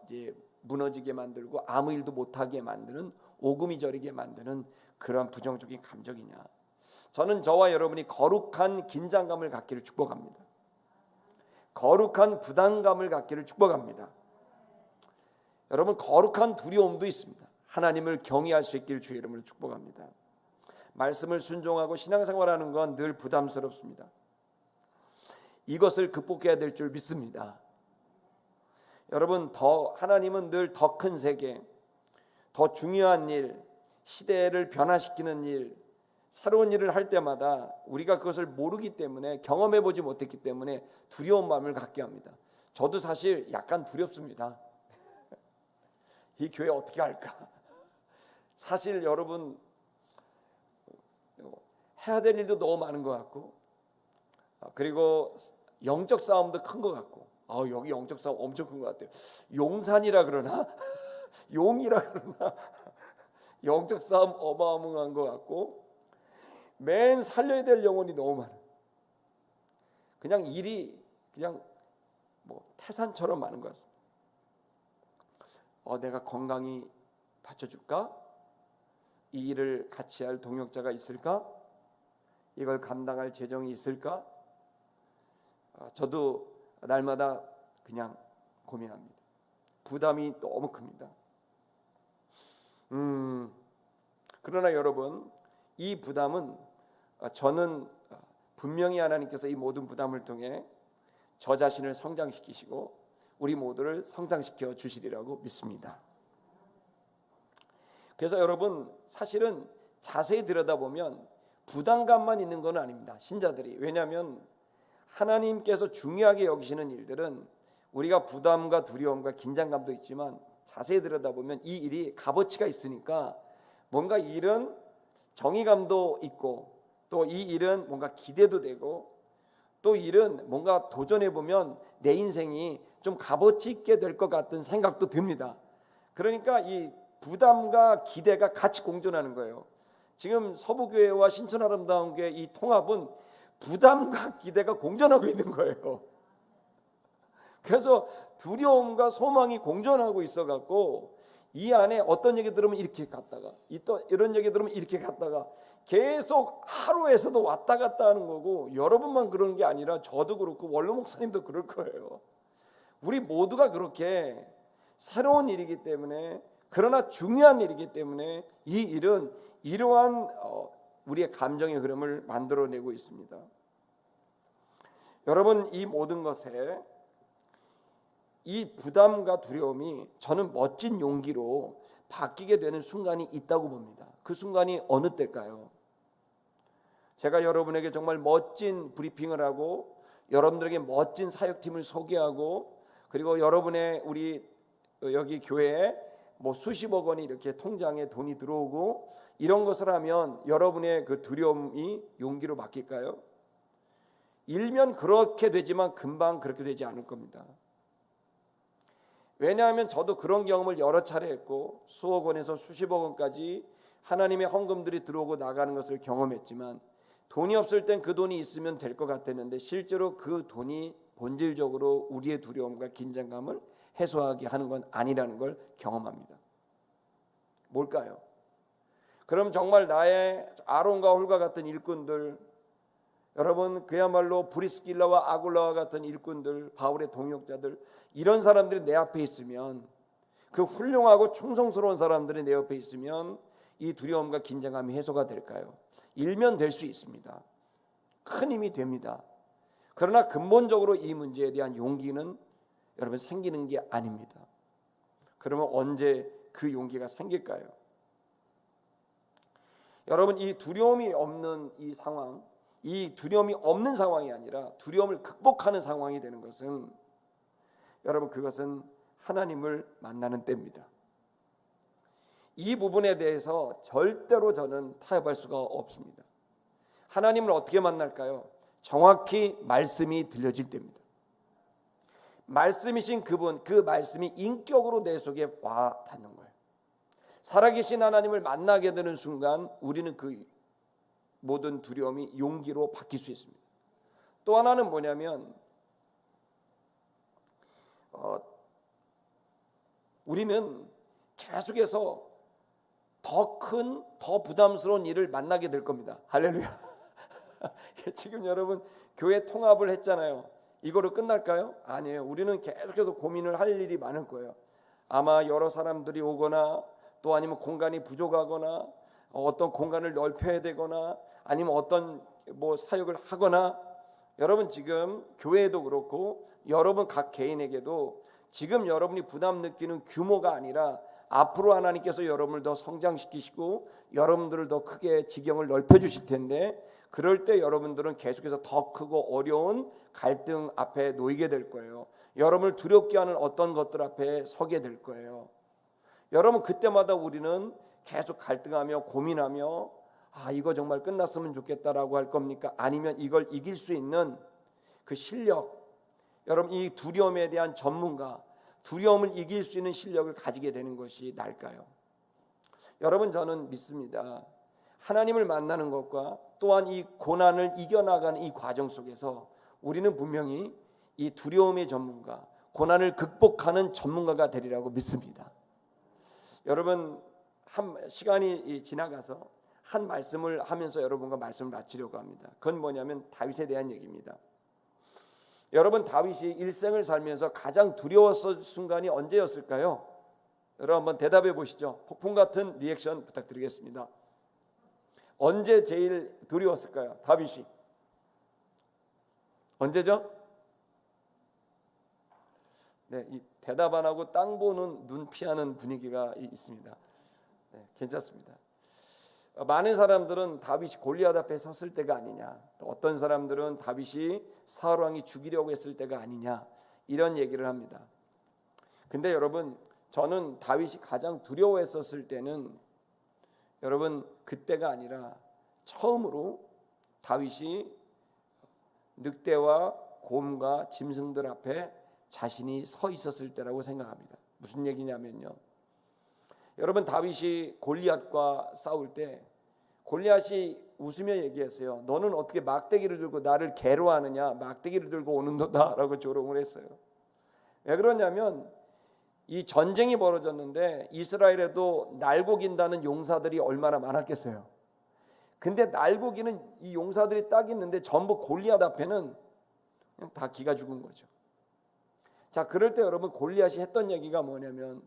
이제 무너지게 만들고 아무 일도 못하게 만드는, 오금이 저리게 만드는 그런 부정적인 감정이냐. 저는 저와 여러분이 거룩한 긴장감을 갖기를 축복합니다. 거룩한 부담감을 갖기를 축복합니다. 여러분, 거룩한 두려움도 있습니다. 하나님을 경외할 수 있기를 주의 이름으로 축복합니다. 말씀을 순종하고 신앙생활하는 건 늘 부담스럽습니다. 이것을 극복해야 될 줄 믿습니다. 여러분, 하나님은 늘 더 큰 세계, 더 중요한 일, 시대를 변화시키는 일, 새로운 일을 할 때마다 우리가 그것을 모르기 때문에, 경험해보지 못했기 때문에 두려운 마음을 갖게 합니다. 저도 사실 약간 두렵습니다. 이 교회 어떻게 할까? 사실 여러분, 해야 될 일도 너무 많은 것 같고, 그리고 영적 싸움도 큰 것 같고, 여기 영적 싸움 엄청 큰 것 같아요. 용산이라 그러나 용이라 그러나 영적 싸움 어마어마한 것 같고, 맨 살려야 될 영혼이 너무 많아. 그냥 일이 그냥 태산처럼 많은 것 같습니다. 내가 건강히 받쳐줄까? 이 일을 같이 할 동역자가 있을까? 이걸 감당할 재정이 있을까? 저도 날마다 그냥 고민합니다. 부담이 너무 큽니다. 그러나 여러분, 이 부담은 저는 분명히 하나님께서 이 모든 부담을 통해 저 자신을 성장시키시고 우리 모두를 성장시켜 주시리라고 믿습니다. 그래서 여러분, 사실은 자세히 들여다보면 부담감만 있는 건 아닙니다. 신자들이. 왜냐하면 하나님께서 중요하게 여기시는 일들은 우리가 부담과 두려움과 긴장감도 있지만 자세히 들여다보면 이 일이 값어치가 있으니까 뭔가 이 일은 정의감도 있고, 또 이 일은 뭔가 기대도 되고, 또 일은 뭔가 도전해보면 내 인생이 좀 값어치 있게 될 것 같은 생각도 듭니다. 그러니까 이 부담과 기대가 같이 공존하는 거예요. 지금 서부교회와 신천아름다운교회 이 통합은 부담과 기대가 공존하고 있는 거예요. 그래서 두려움과 소망이 공존하고 있어갖고 이 안에 어떤 얘기 들으면 이렇게 갔다가, 또 이런 얘기 들으면 이렇게 갔다가, 계속 하루에서도 왔다 갔다 하는 거고, 여러분만 그런 게 아니라 저도 그렇고 원로 목사님도 그럴 거예요. 우리 모두가 그렇게 새로운 일이기 때문에, 그러나 중요한 일이기 때문에 이 일은 이러한 우리의 감정의 흐름을 만들어내고 있습니다. 여러분, 이 모든 것에 이 부담과 두려움이 저는 멋진 용기로 바뀌게 되는 순간이 있다고 봅니다. 그 순간이 어느 때일까요? 제가 여러분에게 정말 멋진 브리핑을 하고, 여러분들에게 멋진 사역팀을 소개하고, 그리고 여러분의 우리 여기 교회에 수십억 원이 이렇게 통장에 돈이 들어오고, 이런 것을 하면 여러분의 그 두려움이 용기로 바뀔까요? 일면 그렇게 되지만 금방 그렇게 되지 않을 겁니다. 왜냐하면 저도 그런 경험을 여러 차례 했고, 수억 원에서 수십억 원까지 하나님의 헌금들이 들어오고 나가는 것을 경험했지만, 돈이 없을 땐 그 돈이 있으면 될 것 같았는데 실제로 그 돈이 본질적으로 우리의 두려움과 긴장감을 해소하게 하는 건 아니라는 걸 경험합니다. 뭘까요? 그럼 정말 나의 아론과 홀과 같은 일꾼들, 여러분 그야말로 브리스길라와 아굴라와 같은 일꾼들, 바울의 동역자들, 이런 사람들이 내 앞에 있으면, 그 훌륭하고 충성스러운 사람들이 내 옆에 있으면 이 두려움과 긴장감이 해소가 될까요? 일면 될 수 있습니다. 큰 힘이 됩니다. 그러나 근본적으로 이 문제에 대한 용기는 여러분 생기는 게 아닙니다. 그러면 언제 그 용기가 생길까요? 여러분 이 두려움이 없는 이 상황, 이 두려움이 없는 상황이 아니라 두려움을 극복하는 상황이 되는 것은, 여러분 그것은 하나님을 만나는 때입니다. 이 부분에 대해서 절대로 저는 타협할 수가 없습니다. 하나님을 어떻게 만날까요? 정확히 말씀이 들려질 때입니다. 말씀이신 그분, 그 말씀이 인격으로 내 속에 와 닿는 거예요. 살아계신 하나님을 만나게 되는 순간 우리는 그 모든 두려움이 용기로 바뀔 수 있습니다. 또 하나는 뭐냐면 우리는 계속해서 더 큰, 더 부담스러운 일을 만나게 될 겁니다. 할렐루야. 지금 여러분 교회 통합을 했잖아요. 이거로 끝날까요? 아니에요. 우리는 계속해서 고민을 할 일이 많을 거예요. 아마 여러 사람들이 오거나, 또 아니면 공간이 부족하거나, 어떤 공간을 넓혀야 되거나, 아니면 어떤 사역을 하거나, 여러분 지금 교회도 그렇고 여러분 각 개인에게도 지금 여러분이 부담 느끼는 규모가 아니라 앞으로 하나님께서 여러분을 더 성장시키시고 여러분들을 더 크게 지경을 넓혀주실 텐데, 그럴 때 여러분들은 계속해서 더 크고 어려운 갈등 앞에 놓이게 될 거예요. 여러분을 두렵게 하는 어떤 것들 앞에 서게 될 거예요. 여러분 그때마다 우리는 계속 갈등하며 고민하며 이거 정말 끝났으면 좋겠다라고 할 겁니까? 아니면 이걸 이길 수 있는 그 실력, 여러분 이 두려움에 대한 전문가, 두려움을 이길 수 있는 실력을 가지게 되는 것이 나을까요? 여러분 저는 믿습니다. 하나님을 만나는 것과 또한 이 고난을 이겨나가는 이 과정 속에서 우리는 분명히 이 두려움의 전문가, 고난을 극복하는 전문가가 되리라고 믿습니다. 여러분 시간이 지나가서 한 말씀을 하면서 여러분과 말씀을 마치려고 합니다. 그건 뭐냐면 다윗에 대한 얘기입니다. 여러분 다윗이 일생을 살면서 가장 두려웠을 순간이 언제였을까요? 여러분 한번 대답해 보시죠. 폭풍 같은 리액션 부탁드리겠습니다. 언제 제일 두려웠을까요? 다윗이 언제죠? 네, 이 대답 안 하고 땅 보는 눈 피하는 분위기가 있습니다. 네, 괜찮습니다. 많은 사람들은 다윗이 골리앗 앞에 섰을 때가 아니냐, 또 어떤 사람들은 다윗이 사울 왕이 죽이려고 했을 때가 아니냐, 이런 얘기를 합니다. 근데 여러분 저는 다윗이 가장 두려워했었을 때는 여러분 그때가 아니라 처음으로 다윗이 늑대와 곰과 짐승들 앞에 자신이 서 있었을 때라고 생각합니다. 무슨 얘기냐면요, 여러분 다윗이 골리앗과 싸울 때 골리앗이 웃으며 얘기했어요. 너는 어떻게 막대기를 들고 나를 괴로워하느냐, 막대기를 들고 오는도다 라고 조롱을 했어요. 왜 그러냐면 이 전쟁이 벌어졌는데 이스라엘에도 날고긴다는 용사들이 얼마나 많았겠어요. 근데 날고기는 이 용사들이 딱 있는데 전부 골리앗 앞에는 그냥 다 기가 죽은 거죠. 자, 그럴 때 여러분 골리앗이 했던 얘기가 뭐냐면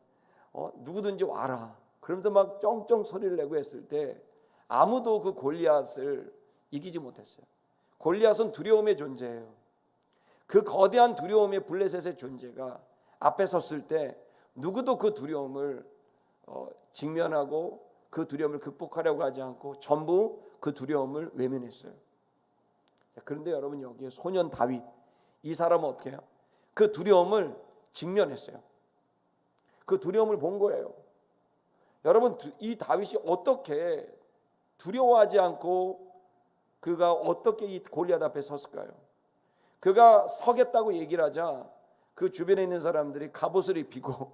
누구든지 와라 그러면서 막 쩡쩡 소리를 내고 했을 때 아무도 그 골리앗을 이기지 못했어요. 골리앗은 두려움의 존재예요. 그 거대한 두려움의 블레셋의 존재가 앞에 섰을 때 누구도 그 두려움을 직면하고 그 두려움을 극복하려고 하지 않고 전부 그 두려움을 외면했어요. 그런데 여러분 여기에 소년 다윗, 이 사람은 어떻게 해요? 그 두려움을 직면했어요. 그 두려움을 본 거예요. 여러분 이 다윗이 어떻게 두려워하지 않고 그가 어떻게 이 골리앗 앞에 섰을까요? 그가 서겠다고 얘기를 하자 그 주변에 있는 사람들이 갑옷을 입히고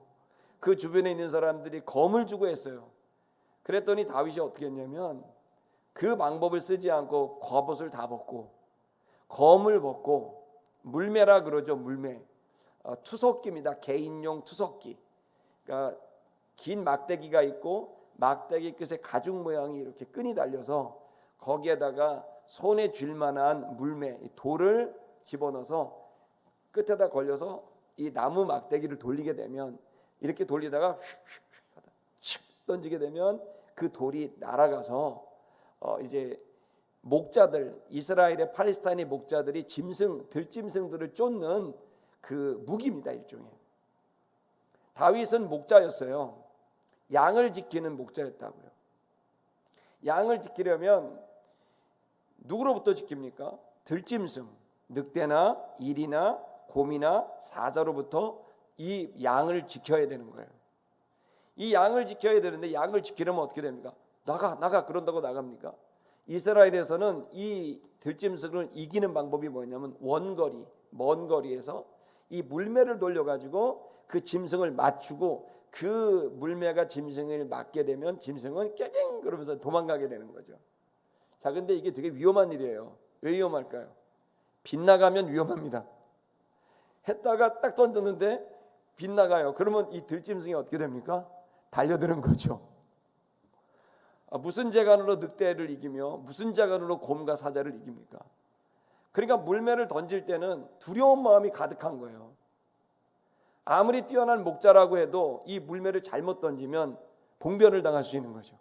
그 주변에 있는 사람들이 검을 주고 했어요. 그랬더니 다윗이 어떻게 했냐면 그 방법을 쓰지 않고 갑옷을 다 벗고 검을 벗고 물매라 그러죠. 물매. 투석기입니다. 개인용 투석기. 그러니까 긴 막대기가 있고 막대기 끝에 가죽 모양이 이렇게 끈이 달려서 거기에다가 손에 쥘 만한 물매, 돌을 집어넣어서 끝에다 걸려서 이 나무 막대기를 돌리게 되면 이렇게 돌리다가 휙 던지게 되면 그 돌이 날아가서 이제 목자들, 이스라엘의 팔레스타인의 목자들이 들짐승들을 쫓는 그 무기입니다. 일종의. 다윗은 목자였어요. 양을 지키는 목자였다고요. 양을 지키려면 누구로부터 지킵니까? 들짐승, 늑대나 일이나 곰이나 사자로부터 이 양을 지켜야 되는 거예요. 이 양을 지켜야 되는데 양을 지키려면 어떻게 됩니까? 나가 그런다고 나갑니까? 이스라엘에서는 이 들짐승을 이기는 방법이 뭐냐면 원거리, 먼 거리에서 이 물매를 돌려가지고 그 짐승을 맞추고 그 물매가 짐승을 맞게 되면 짐승은 깨갱 그러면서 도망가게 되는 거죠. 자, 근데 이게 되게 위험한 일이에요. 왜 위험할까요? 빗나가면 위험합니다. 했다가 딱 던졌는데 빗나가요. 그러면 이 들짐승이 어떻게 됩니까? 달려드는 거죠. 무슨 재간으로 늑대를 이기며 무슨 재간으로 곰과 사자를 이깁니까? 그러니까 물매를 던질 때는 두려운 마음이 가득한 거예요. 아무리 뛰어난 목자라고 해도 이 물매를 잘못 던지면 봉변을 당할 수 있는 거죠.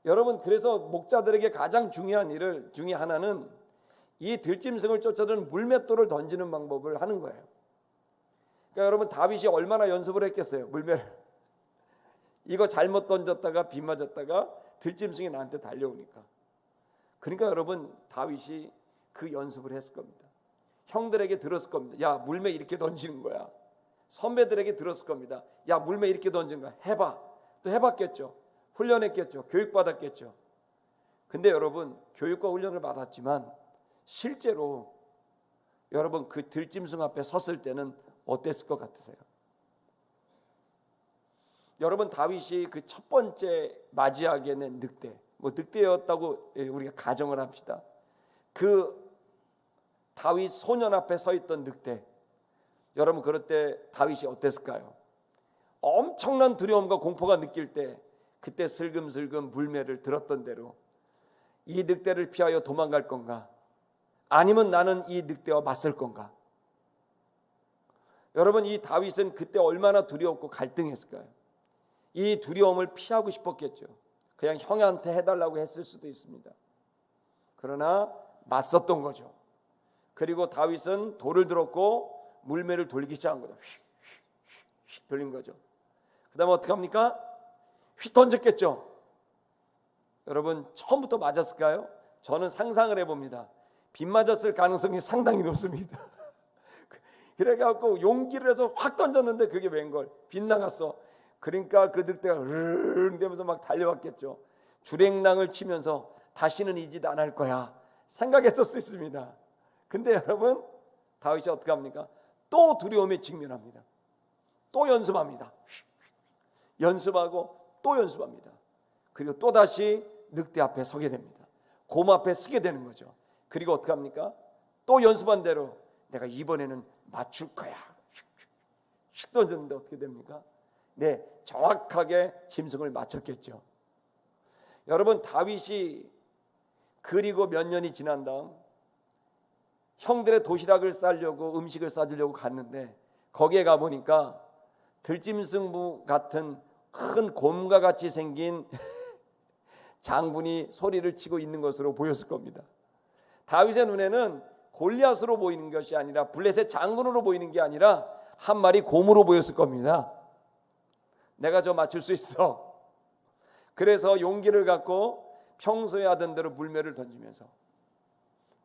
여러분, 그래서 목자들에게 가장 중요한 일 중에 하나는 이 들짐승을 쫓아드는 물맷돌을 던지는 방법을 하는 거예요. 그러니까 여러분, 다윗이 얼마나 연습을 했겠어요. 물매를 이거 잘못 던졌다가 비 맞았다가 들짐승이 나한테 달려오니까. 그러니까 여러분, 다윗이 그 연습을 했을 겁니다. 형들에게 들었을 겁니다. 야, 물매 이렇게 던지는 거야. 선배들에게 들었을 겁니다. 야, 물매 이렇게 던지는 거야. 해봐. 또 해봤겠죠. 훈련했겠죠. 교육받았겠죠. 근데 여러분, 교육과 훈련을 받았지만 실제로 여러분 그 들짐승 앞에 섰을 때는 어땠을 것 같으세요? 여러분, 다윗이 그 첫 번째 맞이하게 된 늑대, 늑대였다고 우리가 가정을 합시다. 그 다윗 소년 앞에 서 있던 늑대, 여러분 그럴 때 다윗이 어땠을까요? 엄청난 두려움과 공포가 느낄 때 그때 슬금슬금 물매를 들었던 대로 이 늑대를 피하여 도망갈 건가? 아니면 나는 이 늑대와 맞설 건가? 여러분, 이 다윗은 그때 얼마나 두려웠고 갈등했을까요? 이 두려움을 피하고 싶었겠죠. 그냥 형한테 해달라고 했을 수도 있습니다. 그러나 맞섰던 거죠. 그리고 다윗은 돌을 들었고 물매를 돌리기 시작한 거죠. 휙 돌린 거죠. 그 다음에 어떻게 합니까? 휙 던졌겠죠. 여러분, 처음부터 맞았을까요? 저는 상상을 해봅니다. 빗 맞았을 가능성이 상당히 높습니다. 그래갖고 용기를 해서 확 던졌는데 그게 웬걸 빗나갔어. 그러니까 그 늑대가 으르르 되면서 막 달려왔겠죠. 주랭랑을 치면서 다시는 이 짓 안 할 거야 생각했을 수 있습니다. 근데 여러분, 다윗이 어떻게 합니까? 또 두려움에 직면합니다. 또 연습합니다. 연습하고 또 연습합니다. 그리고 또 다시 늑대 앞에 서게 됩니다. 곰 앞에 서게 되는 거죠. 그리고 어떻게 합니까? 또 연습한 대로 내가 이번에는 맞출 거야. 휙 던졌는데 어떻게 됩니까? 네, 정확하게 짐승을 맞췄겠죠. 여러분, 다윗이 그리고 몇 년이 지난 다음 형들의 도시락을 싸려고 음식을 싸주려고 갔는데 거기에 가보니까 들짐승 같은 큰 곰과 같이 생긴 장군이 소리를 치고 있는 것으로 보였을 겁니다. 다윗의 눈에는 골리앗으로 보이는 것이 아니라 블레셋 장군으로 보이는 게 아니라 한 마리 곰으로 보였을 겁니다. 내가 저 맞출 수 있어. 그래서 용기를 갖고 평소에 하던 대로 물매를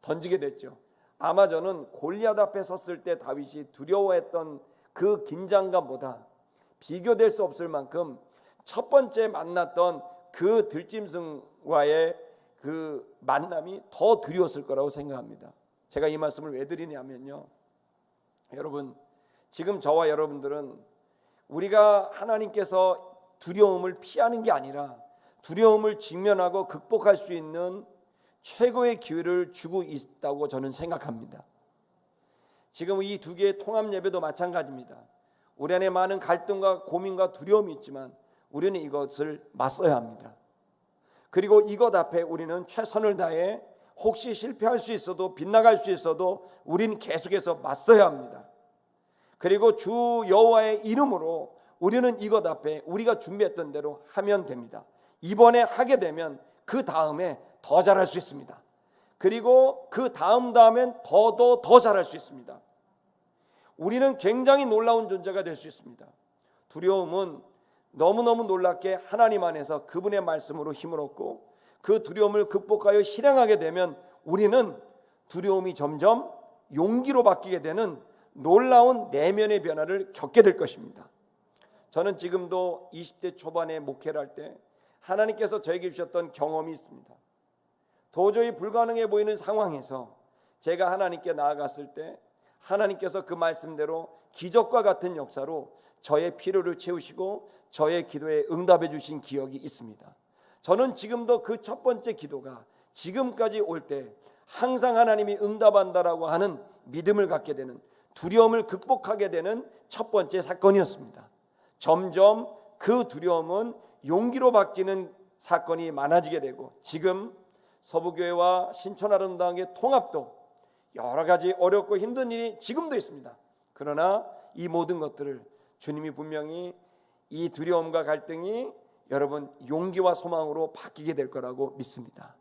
던지게 됐죠. 아마 저는 골리앗 앞에 섰을 때 다윗이 두려워했던 그 긴장감보다 비교될 수 없을 만큼 첫 번째 만났던 그 들짐승과의 그 만남이 더 두려웠을 거라고 생각합니다. 제가 이 말씀을 왜 드리냐면요, 여러분, 지금 저와 여러분들은 우리가 하나님께서 두려움을 피하는 게 아니라 두려움을 직면하고 극복할 수 있는 최고의 기회를 주고 있다고 저는 생각합니다. 지금 이 두 개의 통합 예배도 마찬가지입니다. 우리 안에 많은 갈등과 고민과 두려움이 있지만 우리는 이것을 맞서야 합니다. 그리고 이것 앞에 우리는 최선을 다해 혹시 실패할 수 있어도 빗나갈 수 있어도 우리는 계속해서 맞서야 합니다. 그리고 주 여호와의 이름으로 우리는 이것 앞에 우리가 준비했던 대로 하면 됩니다. 이번에 하게 되면 그 다음에 더 잘할 수 있습니다. 그리고 그 다음엔 더 잘할 수 있습니다. 우리는 굉장히 놀라운 존재가 될 수 있습니다. 두려움은 너무너무 놀랍게 하나님 안에서 그분의 말씀으로 힘을 얻고 그 두려움을 극복하여 실행하게 되면 우리는 두려움이 점점 용기로 바뀌게 되는 놀라운 내면의 변화를 겪게 될 것입니다. 저는 지금도 20대 초반에 목회를 할 때 하나님께서 저에게 주셨던 경험이 있습니다. 도저히 불가능해 보이는 상황에서 제가 하나님께 나아갔을 때 하나님께서 그 말씀대로 기적과 같은 역사로 저의 필요를 채우시고 저의 기도에 응답해 주신 기억이 있습니다. 저는 지금도 그 첫 번째 기도가 지금까지 올 때 항상 하나님이 응답한다라고 하는 믿음을 갖게 되는, 두려움을 극복하게 되는 첫 번째 사건이었습니다. 점점 그 두려움은 용기로 바뀌는 사건이 많아지게 되고 지금 서부교회와 신천아름다운교회 통합도 여러 가지 어렵고 힘든 일이 지금도 있습니다. 그러나 이 모든 것들을 주님이 분명히 이 두려움과 갈등이 여러분 용기와 소망으로 바뀌게 될 거라고 믿습니다.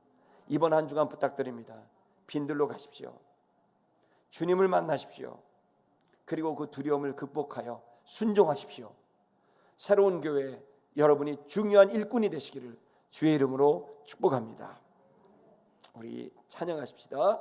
이번 한 주간 부탁드립니다. 빈들로 가십시오. 주님을 만나십시오. 그리고 그 두려움을 극복하여 순종하십시오. 새로운 교회 여러분이 중요한 일꾼이 되시기를 주의 이름으로 축복합니다. 우리 찬양하십시다.